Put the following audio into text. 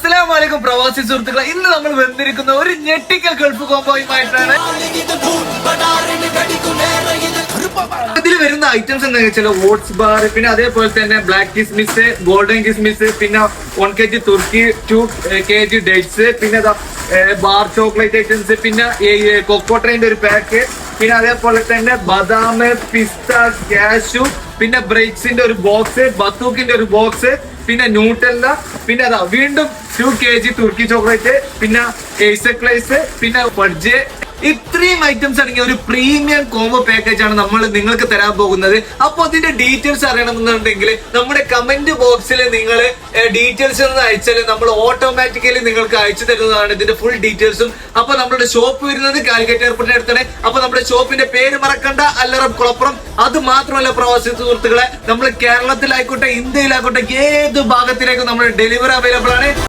അസ്സലാമലൈക്കും പ്രവാസി സുഹൃത്തുക്കളെ, ഇന്ന് നമ്മൾ വന്നിരിക്കുന്ന ഒരു ഞെട്ടിക്കൽ ഗൾഫ് കോംബോയുമായിട്ടാണ്. ഇതിൽ വരുന്ന ഐറ്റംസ് എന്താ വെച്ചാൽ ഓട്സ് ബാർ, പിന്നെ അതേപോലെ തന്നെ ബ്ലാക്ക് കിസ്മിസ്, ഗോൾഡൻ കിസ്മിസ്, പിന്നെ 1 kg തുർക്കി, 2 kg ഡേറ്റ്സ്, പിന്നെ ബാർ ചോക്ലേറ്റ് ഐറ്റംസ്, പിന്നെ കൊക്കോട്രൈന്റെ ഒരു പാക്ക്, പിന്നെ അതേപോലെ തന്നെ ബദാം, പിസ്ത, കാഷ്യൂ, പിന്നെ ബ്രേക്സിന്റെ ഒരു ബോക്സ്, ബത്തൂക്കിന്റെ ഒരു ബോക്സ്, പിന്നെ ന്യൂട്ടല്ല, പിന്നെ അതാ വീണ്ടും 2 kg തുർക്കി ചോക്ലേറ്റ്, പിന്നെ ഏസക്ലൈസ്, പിന്നെ ഫഡ്ജ്. ഇത്രയും ഐറ്റംസ് അടങ്ങിയ ഒരു പ്രീമിയം കോംബോ പാക്കേജ് ആണ് നമ്മൾ നിങ്ങൾക്ക് തരാൻ പോകുന്നത്. അപ്പൊ അതിന്റെ ഡീറ്റെയിൽസ് അറിയണമെന്നുണ്ടെങ്കിൽ നമ്മുടെ കമന്റ് ബോക്സിൽ നിങ്ങൾ ഡീറ്റെയിൽസ് ഒന്ന് അയച്ചാൽ നമ്മൾ ഓട്ടോമാറ്റിക്കലി നിങ്ങൾക്ക് അയച്ചു തരുന്നതാണ് ഇതിന്റെ ഫുൾ ഡീറ്റെയിൽസും. അപ്പൊ നമ്മുടെ ഷോപ്പ് വരുന്നത് കാലിക്കറ്റ് എയർപോർട്ടിന് അടുത്താണ്. അപ്പൊ നമ്മുടെ ഷോപ്പിന്റെ പേര് മറക്കണ്ട, അല്ലറം കുളപ്പുറം. അത് മാത്രമല്ല പ്രവാസി സുഹൃത്തുക്കളെ, നമ്മൾ കേരളത്തിലായിക്കോട്ടെ ഇന്ത്യയിലായിക്കോട്ടെ ഏത് ഭാഗത്തിലേക്കും നമ്മുടെ ഡെലിവറി അവൈലബിൾ ആണ്.